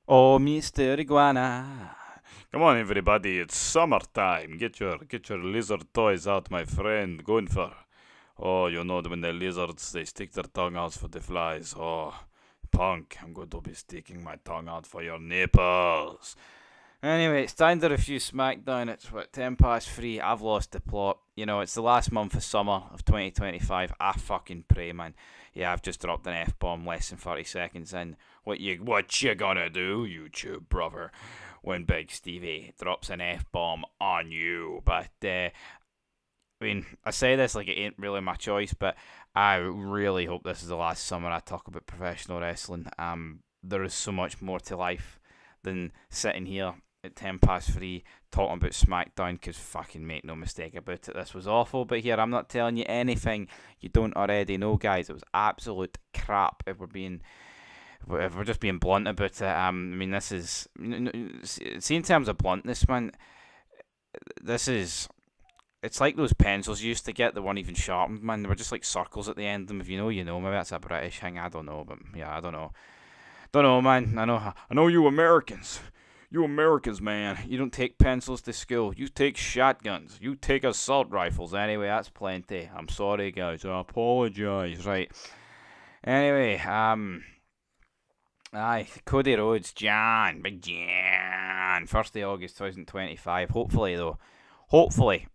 Oh, Mr. Iguana. Come on, everybody! It's summertime. Get your lizard toys out, my friend. Going for. Oh, you know when the lizards they stick their tongue out for the flies. Oh, punk! I'm going to be sticking my tongue out for your nipples. Anyway, it's time to review SmackDown. It's what, 10 past 3. I've lost the plot. You know, it's the last month of summer of 2025. I fucking pray, man. Yeah, I've just dropped an F bomb less than 30 seconds in. What you gonna do, YouTube brother, when Big Stevie drops an F bomb on you? But, I mean, I say this like it ain't really my choice, but I really hope this is the last summer I talk about professional wrestling. There is so much more to life than sitting here at 10 past 3 talking about SmackDown, because fucking make no mistake about it, this was awful. But here, I'm not telling you anything you don't already know, guys. It was absolute crap if we're just being blunt about it. I mean, this is. See, in terms of bluntness, man, this is. It's like those pencils you used to get that weren't even sharpened, man. They were just like circles at the end of them. If you know, you know. Maybe that's a British thing. I don't know, but yeah, I don't know. Don't know, man. I know you Americans. You Americans, man. You don't take pencils to school. You take shotguns. You take assault rifles. Anyway, that's plenty. I'm sorry, guys. I apologize. Right. Anyway, aye, Cody Rhodes, Jan, Big Jan, 1st of August 2025. Hopefully, though. Hopefully,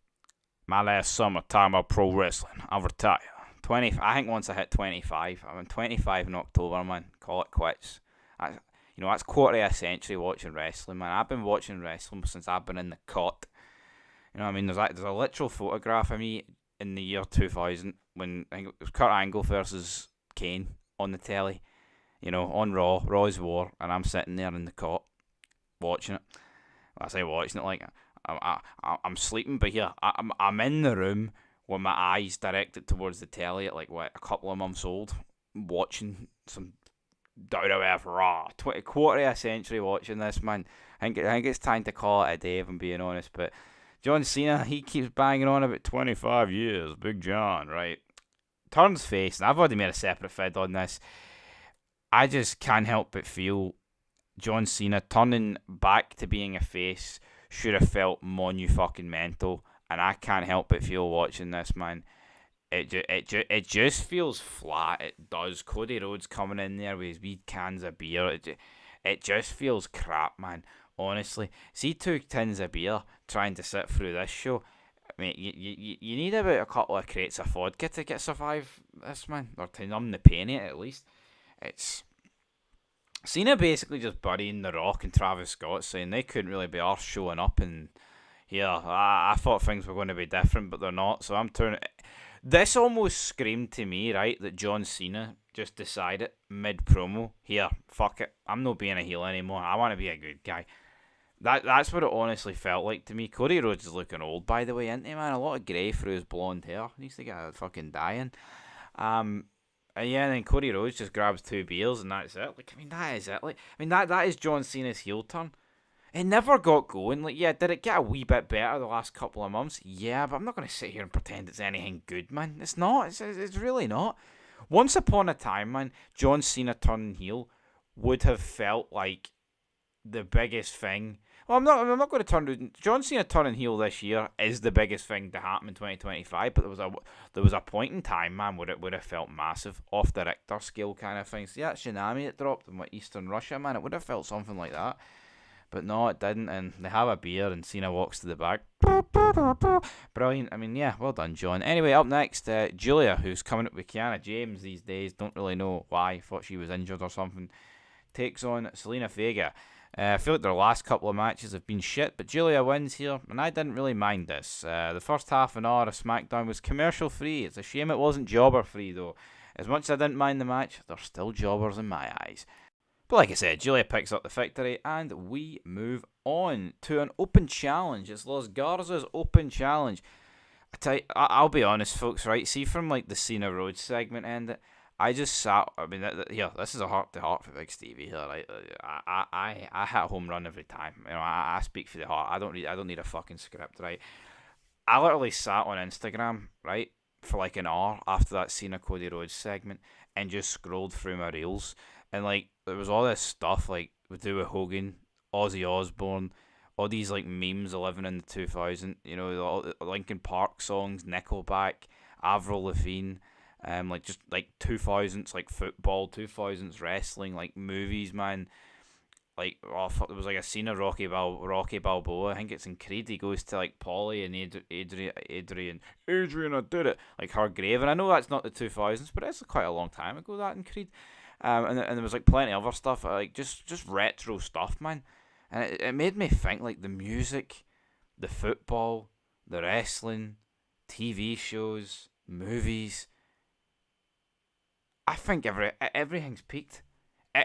my last summer talking about pro wrestling. I'll retire. 20. I think once I hit 25, I'm 25 in October, man. Call it quits. That's quarter of a century watching wrestling, man. I've been watching wrestling since I've been in the cot. You know what I mean? There's a literal photograph of me in the year 2000 when I think it was Kurt Angle versus Kane on the telly. You know, on Raw, Raw's War, and I'm sitting there in the cot watching it. I say watching it like I'm sleeping, but here I'm in the room with my eyes directed towards the telly at like what, a couple of months old, watching some down to earth raw. Quarter of a century watching this, man. I think it's time to call it a day, if I'm being honest. But John Cena, he keeps banging on about 25 years, Big John, right? Turns face, and I've already made a separate vid on this. I just can't help but feel John Cena turning back to being a face should have felt fucking mental, and I can't help but feel watching this, man. It just feels flat. It does. Cody Rhodes coming in there with his wee cans of beer. It just feels crap, man. Honestly, see 2 tins of beer trying to sit through this show. I mean, you need about a couple of crates of vodka to get survive this, man, or to numb the pain of it at least. It's Cena basically just burying The Rock and Travis Scott, saying they couldn't really be arse showing up, and here I thought things were going to be different, but they're not. So I'm turning. This almost screamed to me, right, that John Cena just decided mid promo, here, fuck it, I'm not being a heel anymore. I want to be a good guy. That's what it honestly felt like to me. Cody Rhodes is looking old, by the way, isn't he, man? A lot of grey through his blonde hair. He needs to get a fucking dye in. Um, and yeah, and then Cody Rhodes just grabs 2 beers and that's it. Like, I mean, that is it. Like, I mean, that is John Cena's heel turn. It never got going. Like, yeah, did it get a wee bit better the last couple of months? Yeah, but I'm not going to sit here and pretend it's anything good, man. It's not. It's really not. Once upon a time, man, John Cena turning heel would have felt like the biggest thing. Well, I'm not going to turn. John Cena turning heel this year is the biggest thing to happen in 2025. But there was a point in time, man, where it would have felt massive, off the Richter scale kind of thing. See that tsunami that dropped in what, Eastern Russia, man, it would have felt something like that. But no, it didn't, and they have a beer, and Cena walks to the back. Brilliant. I mean, yeah, well done, John. Anyway, up next, Julia, who's coming up with Kiana James these days. Don't really know why. Thought she was injured or something. Takes on Selena Fega. I feel like their last couple of matches have been shit, but Julia wins here, and I didn't really mind this. The first half an hour of SmackDown was commercial free. It's a shame it wasn't jobber free, though. As much as I didn't mind the match, they're still jobbers in my eyes. But like I said, Julia picks up the victory, and we move on to an open challenge. It's Los Garza's open challenge. I'll be honest, folks. Right, see from like the Cena Rhodes segment end, I just sat. I mean, here, this is a heart to heart for Big Stevie here. Right, I hit home run every time. You know, I speak for the heart. I don't need a fucking script. Right, I literally sat on Instagram, right, for like an hour after that Cena Cody Rhodes segment, and just scrolled through my reels, and like there was all this stuff like we do with Hogan, Ozzy Osbourne, all these like memes of living in the 2000s. You know, all the Linkin Park songs, Nickelback, Avril Lavigne. Like just like 2000s like football, 2000s wrestling, like movies, man. Like oh fuck, there was like a scene of Rocky Balboa. I think it's in Creed. He goes to like Polly and Adrian, I did it, like her grave. And I know that's not the 2000s, but it's quite a long time ago that in Creed. And there was like plenty of other stuff, like just retro stuff, man. And it made me think like the music, the football, the wrestling, TV shows, movies. I think everything's peaked.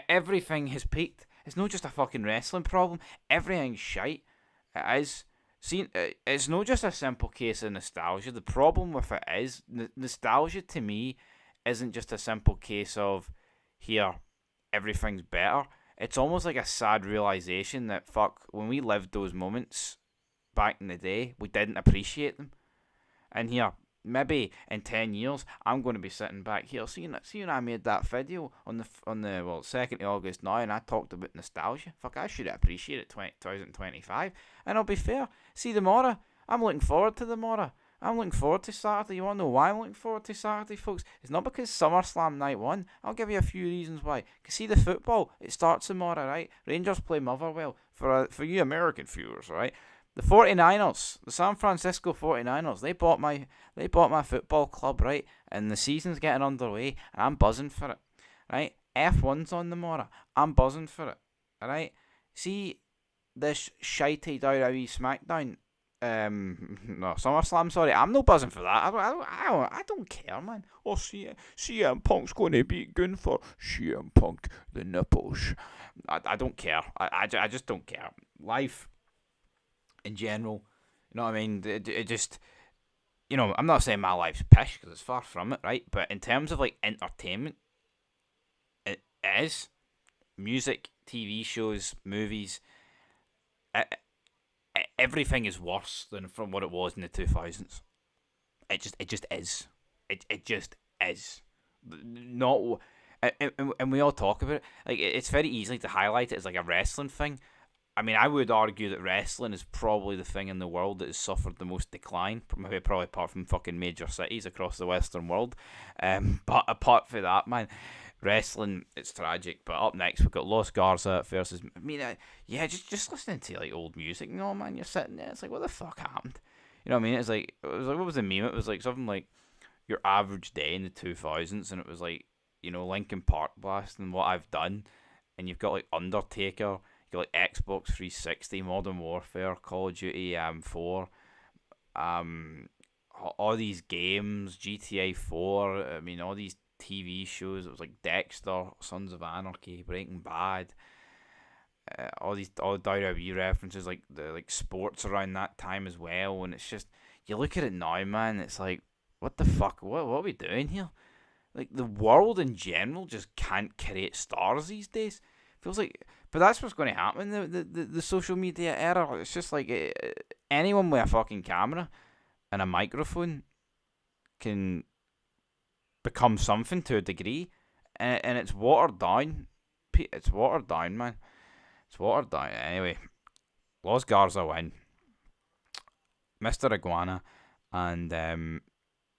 Everything has peaked. It's not just a fucking wrestling problem. Everything's shite. It is. See, it's not just a simple case of nostalgia. The problem with it is nostalgia to me isn't just a simple case of here everything's better. It's almost like a sad realization that fuck, when we lived those moments back in the day, we didn't appreciate them. And here, maybe in 10 years, I'm going to be sitting back here, seeing I made that video on the 2nd of August now, and I talked about nostalgia. Fuck, I should have appreciated 2025. And I'll be fair, see tomorrow, I'm looking forward to tomorrow. I'm looking forward to Saturday. You want to know why I'm looking forward to Saturday, folks? It's not because SummerSlam Night 1. I'll give you a few reasons why. Because see, the football, it starts tomorrow, right? Rangers play Motherwell. For you American viewers, right? The 49ers, the San Francisco 49ers, they bought my football club, right? And the season's getting underway, and I'm buzzing for it, right? F1's on tomorrow. I'm buzzing for it, alright? See, this shitey Wwe Smackdown, no, SummerSlam, sorry, I'm not buzzing for that. I don't care, man. Oh, CM Punk's going to beat Gunther. CM Punk, the nipples. I don't care. I just don't care. Life in general, you know what I mean? It just, you know, I'm not saying my life's pish because it's far from it, right? But in terms of like entertainment, it is music, TV shows, movies. Everything is worse than from what it was in the 2000s. It just is. It just is. Not, and we all talk about it. Like it's very easy to highlight it as like a wrestling thing. I mean, I would argue that wrestling is probably the thing in the world that has suffered the most decline, probably apart from fucking major cities across the Western world. But apart from that, man, wrestling, it's tragic. But up next, we've got Los Garza versus... I mean, yeah, just listening to like old music, you know, man, you're sitting there, it's like, what the fuck happened? You know what I mean? It was like what was the meme? It was like something like your average day in the 2000s, and it was like, you know, Linkin Park blasting What I've Done, and you've got like Undertaker... You got like Xbox 360, Modern Warfare, Call of Duty 4, all these games, GTA 4, I mean, all these TV shows. It was like Dexter, Sons of Anarchy, Breaking Bad, all the WWE references, like the like sports around that time as well. And it's just, you look at it now, man, it's like, what the fuck, what are we doing here? Like, the world in general just can't create stars these days. Feels like, but that's what's going to happen in the social media era. It's just like anyone with a fucking camera and a microphone can become something to a degree, and it's watered down. It's watered down, man. It's watered down. Anyway, Los Garza win. Mr. Iguana and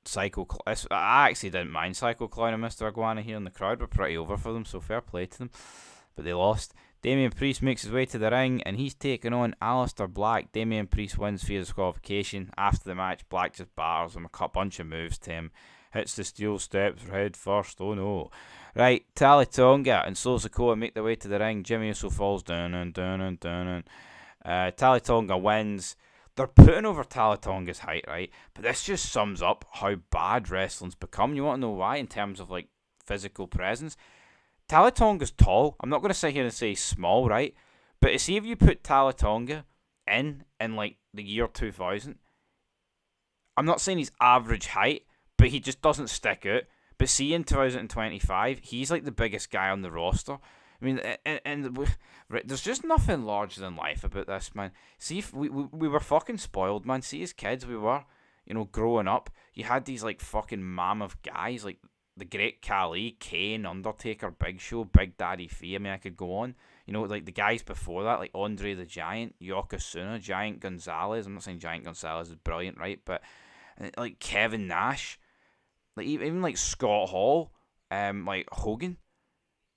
Psycho. I actually didn't mind Psycho Clown and Mr. Iguana here in the crowd. We're pretty over for them, so fair play to them. But they lost. Damian Priest makes his way to the ring, and he's taking on Aleister Black. Damian Priest wins via disqualification. After the match, Black just batters him a bunch of moves to him. Hits the steel steps head first. Oh no. Right, Tally Tonga and Solo Sikoa make their way to the ring. Jimmy Uso falls down and down and down. Tally Tonga wins. They're putting over Tally Tonga's height, right? But this just sums up how bad wrestling's become. You want to know why in terms of like physical presence? Tally Tonga's tall. I'm not going to sit here and say small, right? But see if you put Tally Tonga in like the year 2000, I'm not saying he's average height, but he just doesn't stick out. But see in 2025, he's like the biggest guy on the roster. I mean, and there's just nothing larger than life about this, man. See, if we were fucking spoiled, man. See, as kids, we were, you know, growing up. You had these like fucking mammoth guys like the Great Khali, Kane, Undertaker, Big Show, Big Daddy Fee. I mean, I could go on. You know, like the guys before that, like Andre the Giant, Yokozuna, Giant Gonzalez. I'm not saying Giant Gonzalez is brilliant, right? But like Kevin Nash, like even like Scott Hall, like Hogan.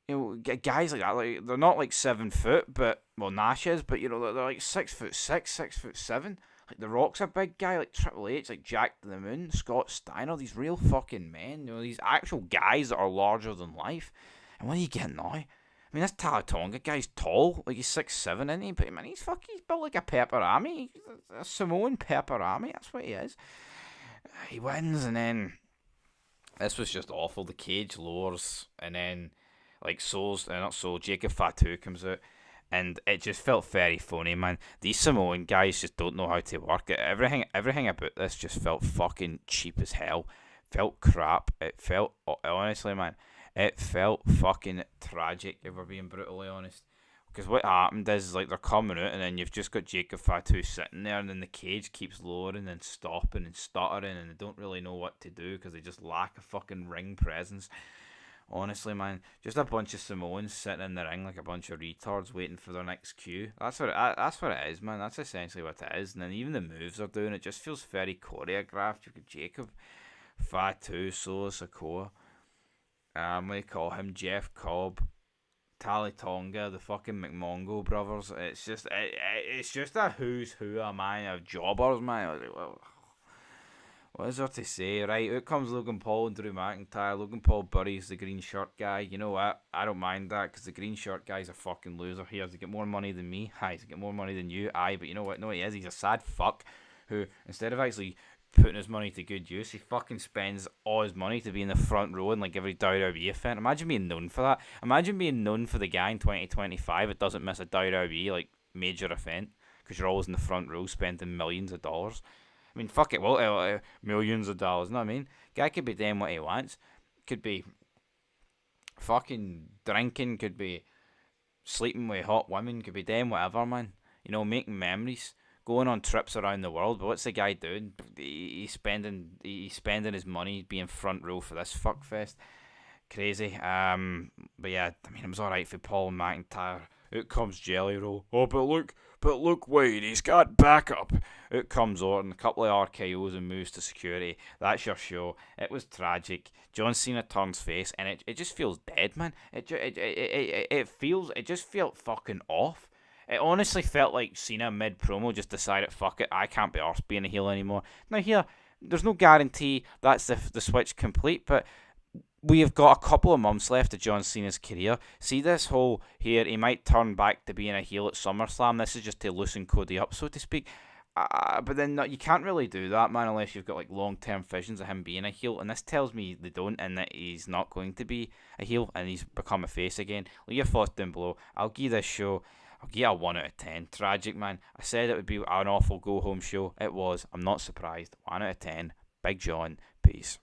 You know, guys like that, like they're not like 7 foot, but well Nash is, but you know they're like 6'6", 6'7". Like The Rock's a big guy, like Triple H, like Jack to the Moon, Scott Steiner. These real fucking men, you know, these actual guys that are larger than life. And what are you getting now? I mean, this Talatonga guy's tall, like he's 6'7", isn't he? But man, he's built like a pepperami, he's a Samoan pepperami. That's what he is. He wins, and then this was just awful. The cage lowers, and then like Jacob Fatu comes out, and it just felt very funny, man. These Samoan guys just don't know how to work it. Everything about this just felt fucking cheap as hell. Felt crap. It felt, honestly, man, it felt fucking tragic, if we're being brutally honest. Because what happened is, like, they're coming out, and then you've just got Jacob Fatu sitting there, and then the cage keeps lowering and stopping and stuttering, and they don't really know what to do because they just lack a fucking ring presence. Honestly, man, just a bunch of Samoans sitting in the ring like a bunch of retards waiting for their next cue. That's what it is, man. That's essentially what it is. And then even the moves they're doing, it just feels very choreographed. You've got Jacob Fatu, Solo Sikoa, what do you call him, Jeff Cobb, Tally Tonga, the fucking McMongo brothers. It's just a who's who of man of jobbers, man. I was like, well, what is there to say? Right, out comes Logan Paul and Drew McIntyre. Logan Paul buries the green shirt guy. You know what? I don't mind that, because the green shirt guy's a fucking loser. He has to get more money than me. Aye, he's to get more money than you. Aye, but you know what? No, he is. He's a sad fuck who, instead of actually putting his money to good use, he fucking spends all his money to be in the front row in like every WWE event. Imagine being known for that. Imagine being known for the guy in 2025 that doesn't miss a WWE like major event, because you're always in the front row spending millions of dollars. I mean, fuck it, well, millions of dollars, you know what I mean? Guy could be doing what he wants. Could be fucking drinking, could be sleeping with hot women, could be doing whatever, man. You know, making memories, going on trips around the world. But what's the guy doing? He's spending his money being front row for this fuckfest. Crazy. But yeah, I mean, it was alright for Paul McIntyre. Out comes Jelly Roll. Oh, but look, Wade, he's got backup. Out comes Orton, a couple of RKOs and moves to security. That's your show. It was tragic. John Cena turns face, and it just feels dead, man. It just felt fucking off. It honestly felt like Cena mid promo just decided, fuck it, I can't be arsed being a heel anymore. Now here, there's no guarantee that's the switch complete, but we have got a couple of months left of John Cena's career. See this whole here, he might turn back to being a heel at SummerSlam. This is just to loosen Cody up, so to speak. But then you can't really do that, man, unless you've got like long-term visions of him being a heel. And this tells me they don't, and that he's not going to be a heel, and he's become a face again. Leave your thoughts down below. I'll give this show, I'll give it a 1 out of 10. Tragic, man. I said it would be an awful go-home show. It was. I'm not surprised. 1 out of 10. Big John. Peace.